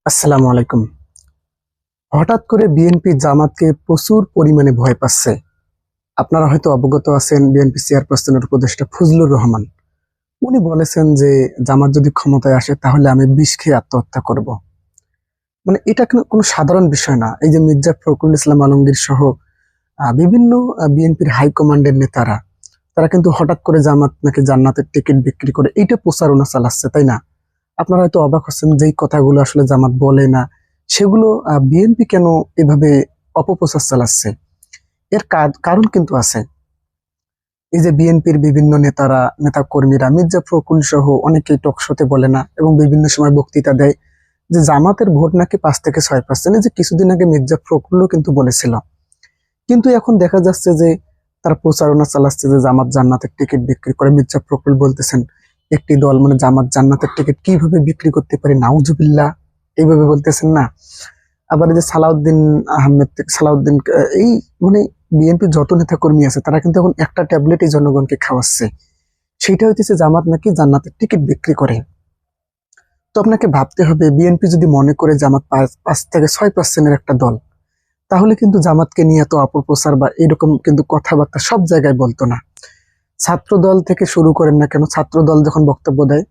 আসসালামু আলাইকুম। হঠাৎ করে বিএনপি জামাতকে প্রচুর পরিমাণে ভয় পাচ্ছে। আপনারা হয়তো অবগত আছেন, বিএনপি চেয়ারপারসনের উপদেষ্টা ফজলুর রহমান উনি বলেছেন যে জামাত যদি ক্ষমতায় আসে তাহলে আমি বিষ খেয়ে আত্মহত্যা করব। মানে এটা কোনো সাধারণ বিষয় না। এই যে মির্জা ফখরুল ইসলাম আলমগীর সহ বিভিন্ন বিএনপির হাইকমান্ডের নেতারা তারা কিন্তু হঠাৎ করে জামাত নাকি জান্নাতের টিকিট বিক্রি করে এইটা প্রচারণা চালাচ্ছে, তাই না? আপনারা হয়তো অবাক হচ্ছেন যেই কথাগুলো আসলে জামাত বলে না, সেগুলো বিএনপি কেন এভাবে অপপ্রচার চালাচ্ছে। এর কারণ কিন্তু আছে। এই যে বিএনপির বিভিন্ন নেতা কর্মীরা মির্জা ফখরুল সহ অনেকেই টকশোতে বলে না এবং বিভিন্ন সময় বক্তৃতা দেয় যে জামাতের ভোট নাকি 5 থেকে 6%। এই যে কিছুদিন আগে মির্জা ফখরুলও কিন্তু বলেছিল, কিন্তু এখন দেখা যাচ্ছে যে তার প্রচারণা চালাচ্ছে যে জামাত জান্নাতের টিকিট বিক্রি করে। মির্জা ফখরুল বলতেছেন একটি দল মানে জামাত জান্নাতের টিকিট কিভাবে বিক্রি করতে পারে, নাউজুবিল্লাহ, এইভাবে বলতেছেন না। আবার এই যে সালাউদ্দিন এই মানে বিএনপি যত নেতা কর্মী আছে তারা কিন্তু এখন একটা ট্যাবলেটই জনগণকে খাওয়াচ্ছে, সেটা হইতেছে জামাত নাকি জান্নাতের টিকিট বিক্রি করে। তো আপনাকে ভাবতে হবে, বিএনপি যদি মনে করে জামাত 5 থেকে 6%-এর একটা দল, তাহলে কিন্তু জামাতকে নিয়ে এত অপপ্রচার বা এরকম কিন্তু কথাবার্তা সব জায়গায় বলতো না। ছাত্র দল থেকে শুরু করেন না কেন, ছাত্র দল যখন বক্তব্য দেয়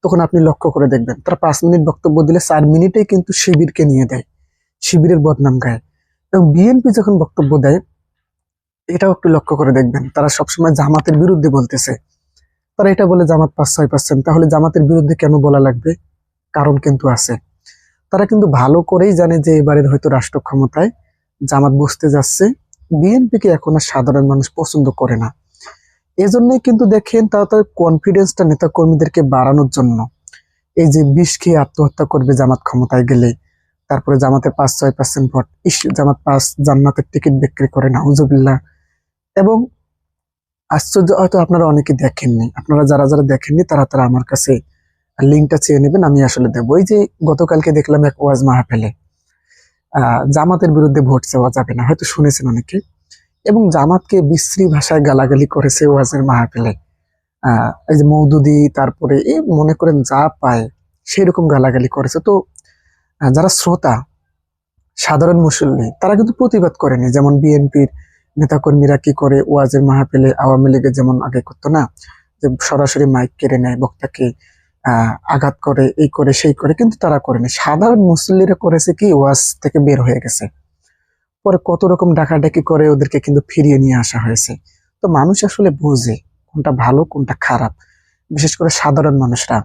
তখন আপনি লক্ষ্য করে দেখবেন তারা 5 মিনিট বক্তব্য দিলে 4 মিনিটেই কিন্তু শিবিরকে নিয়ে দেয়, শিবিরের বদনাম গায়। এবং বিএনপি যখন বক্তব্য দেয়, এটাও একটু লক্ষ্য করে দেখবেন তারা সবসময় জামাতের বিরুদ্ধে বলতেছে। তারা এটা বলে জামাত 5-6%, তাহলে জামাতের বিরুদ্ধে কেন বলা লাগবে? কারণ কিন্তু আছে। তারা কিন্তু ভালো করেই জানে যে এবারের হয়তো রাষ্ট্র ক্ষমতায় জামাত বসতে যাচ্ছে। বিএনপিকে এখন আর সাধারণ মানুষ পছন্দ করে না। এজন্যই কিন্তু দেখেন তারা তার কনফিডেন্সটা নেতা কর্মীদেরকে বাড়ানোর জন্য এই যে বিষ খেয়ে আত্মহত্যা করবে জামাত ক্ষমতায় গেলে, তারপরে জামাতের 5-6% ভোট, জামাত জান্নাতের টিকিট বিক্রি করে না, হুজুবিল্লাহ। এবং আশ্চর্য, হয়তো আপনারা অনেকে দেখেননি, আপনারা যারা যারা দেখেননি তারা তারা আমার কাছে লিঙ্কটা চেয়ে নেবেন, আমি আসলে দেবো। এই যে গতকালকে দেখলাম এক ওয়াজ মাহফিলে জামাতের বিরুদ্ধে ভোট চাওয়া যাবে না, হয়তো শুনেছেন অনেকে, এবং জামাতকে বিশ্রী ভাষায় গালাগালি করেছে ওয়াজের মাহফিলে। এই যে মৌদুদি, তারপরে এই মনে করেন যা পায় সেরকম গালাগালি করেছে। তো যারা শ্রোতা, সাধারণ মুসল্লি, তারা কিন্তু প্রতিবাদ করেনি। যেমন বিএনপির নেতাকর্মীরা কি করে ওয়াজের মাহফিলে আওয়ামী লীগের যেমন আগে করতো না, যে সরাসরি মাইক কেড়ে নেয়, বক্তাকে আঘাত করে, এই করে সেই করে, কিন্তু তারা করেনি। সাধারণ মুসল্লিরা করেছে কি, ওয়াজ থেকে বের হয়ে গেছে। পরে কত রকম ডাকাডাকি করে ওদেরকে কিন্তু ফিরিয়ে নিয়ে আসা হয়েছে। তো মানুষ আসলে বোঝে কোনটা ভালো কোনটা খারাপ, বিশেষ করে সাধারণ মানুষরা।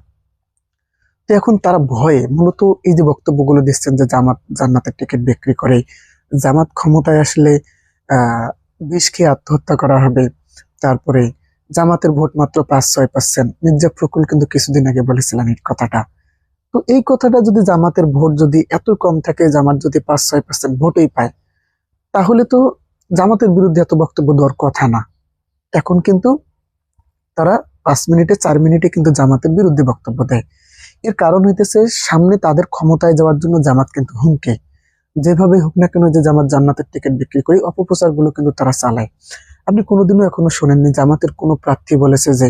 তো এখন তারা ভয়ে মূলত এই যে বক্তব্যগুলো দিচ্ছেন যে জামাত জান্নাতের টিকিট বিক্রি করে, জামাত ক্ষমতায় আসলে বিষ খেয়ে আত্মহত্যা করা হবে, তারপরে জামাতের ভোট মাত্র 5-6%। মির্জা ফখরুল কিন্তু কিছুদিন আগে বলেছিলেন এই কথাটা। তো এই কথাটা যদি জামাতের ভোট যদি এত কম থাকে, জামাত যদি 5-6% ভোটই পায়, তাহলে তো জামাতের বিরুদ্ধে এত বক্তব্য দেওয়ার কথা না। এখন কিন্তু তারা 5 মিনিটে 4 মিনিটে কিন্তু জামাতের বিরুদ্ধে বক্তব্য দেয়। এর কারণ হইতেছে সামনে তাদের ক্ষমতায় যাওয়ার জন্য জামাত কিন্তু হুমকি, যেভাবে হোক না কেন যে জামাত জান্নাতের টিকিট বিক্রি করে অপপ্রচার গুলো কিন্তু তারা চালায়। আপনি কোনোদিনও এখনো শোনেননি জামাতের কোনো প্রার্থী বলেছে যে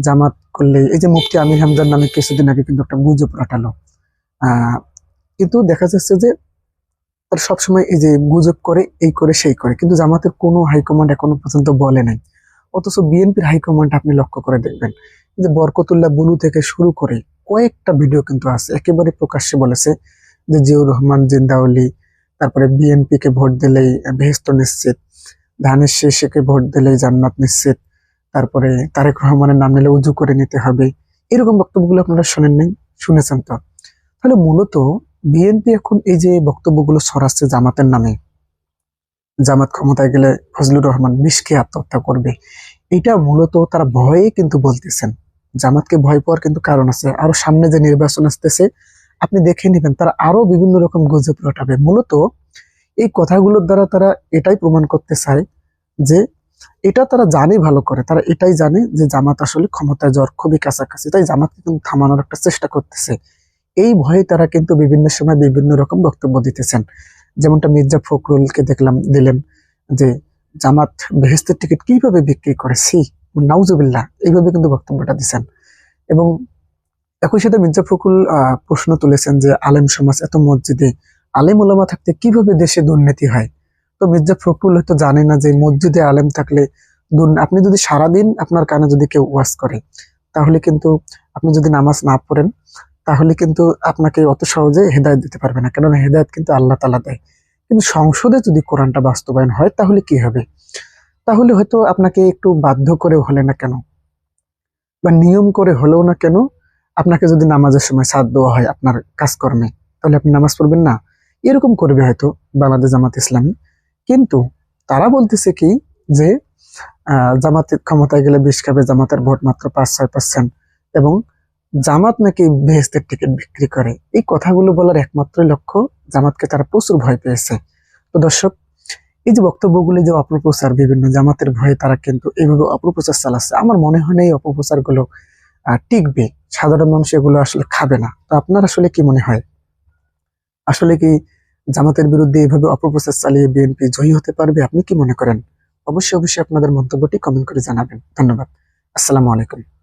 জামাত করলে, এই যে মুফতি আমির হামজার নামে কিছুদিন আগে কিন্তু একটা গুজব রটালো। আহ কিন্তু দেখা যাচ্ছে যে তারা সবসময় এই যে গুজব করে, এই করে সেই করে, কিন্তু জামাতের কোনো হাইকমান্ড এখনো পর্যন্ত বলে নাই। অথচ বিএনপির হাইকমান্ড আপনি লক্ষ্য করে দেখবেন, এই যে বরকতুল্লাহ বুলু থেকে শুরু করে কয়েকটা ভিডিও কিন্তু আছে, একেবারে প্রকাশ্যে বলেছে যে জিয়াউর রহমান জিন্দাউলি, তারপরে বিএনপি কে ভোট দিলেই বেহেশত নিশ্চিত, ধানের শেষকে ভোট দিলেই জান্নাত নিশ্চিত, তারপরে তারেক রহমানের নাম নিলে উজু করে নিতে হবে। এরকম বক্তব্যগুলো আপনারা শোনেন নাই? শুনেছেন তো? তাহলে মূলত বিএনপি এখন এই যে বক্তব্যগুলো ছড়াচ্ছে জামাতের নামে, জামাত ক্ষমতায় গেলে ফজলুর রহমান বিষকে আত্মহত্যা করবে, এটা মূলত তারা ভয়ে কিন্তু বলতেছেন। জামাতকে ভয় পাওয়ার কিন্তু কারণ আছে, আরো সামনে যে নির্বাচন আসতেছে আপনি দেখে নেবেন তারা আরো বিভিন্ন রকম গুজব রটাবে। মূলত এই কথাগুলোর দ্বারা তারা এটাই প্রমাণ করতে চায় যে, এটা তারা জানে ভালো করে, তারা এটাই জানে যে জামাত আসলে ক্ষমতায় যাওয়ার খুবই কাছাকাছি, তাই জামাতকে কিন্তু থামানোর একটা চেষ্টা করতেছে। এই ভয়ে তারা কিন্তু বিভিন্ন সময় বিভিন্ন রকম বক্তব্য দিতেছেন। যেমনটা মির্জা ফখরুলকে দেখলাম দিলেন যে জামাত বেহেশতের টিকিট কিভাবে বিক্রি করে, সি নাউজুবিল্লাহ, এইভাবে কিন্তু বক্তব্যটা দিচ্ছেন। এবং একই সাথে মির্জা ফখরুল প্রশ্ন তুলেছেন যে আলেম সমাজ এত মসজিদে আলেম ওলামা থাকতে কিভাবে দেশে দুর্নীতি হয়। তো মির্জা ফখরুল হয়তো জানে না যে মসজিদে আলেম থাকলে আপনি যদি সারাদিন আপনার কানে যদি কেউ ওয়াজ করে, তাহলে কিন্তু আপনি যদি নামাজ না পড়েন, তাহলে কিন্তু আপনাকে অত সহজে হেদায়েত দিতে পারবে না, কেননা হেদায়েত কিন্তু আল্লাহ তাআলা দেয়। কিন্তু সংসদে যদি কোরআনটা বাস্তবায়ন হয় তাহলে কি হবে? তাহলে হয়তো আপনাকে একটু বাধ্য করে হলে না কেন, বা নিয়ম করে হলেও না কেন, আপনাকে যদি নামাজের সময় সাথ দেওয়া হয় আপনার কাজকর্মে, তাহলে আপনি নামাজ পড়বেন না? এরকম করবে হয়তো বাংলাদেশ জামাত ইসলামী। কিন্তু তারা বলতেছে কি যে জামাত ক্ষমতায় গেলে বিষ খাবে, জামাতের ভোট মাত্র 5-6%, এবং জামাত নাকি বেহেশতের টিকিট বিক্রি করে। এই কথাগুলো বলার একমাত্র লক্ষ্য, জামাতকে তারা প্রচুর ভয় পেয়েছে। তো দর্শক, এই যে বক্তব্যগুলি যে অপপ্রচার, বিভিন্ন জামাতের ভয়ে তারা কিন্তু এইভাবে অপপ্রচার চালাচ্ছে, আমার মনে হয় না এই অপপ্রচার গুলো টিকবে। সাধারণ মানুষ এগুলো আসলে খাবে না। তো আপনার আসলে কি মনে হয়, আসলে কি জামাতের বিরুদ্ধে এইভাবে অপপ্রচার চালিয়ে বিএনপি জয়ী হতে পারবে? আপনি কি মনে করেন? অবশ্যই অবশ্যই আপনাদের মন্তব্যটি কমেন্ট করে জানাবেন। ধন্যবাদ। আসসালামু আলাইকুম।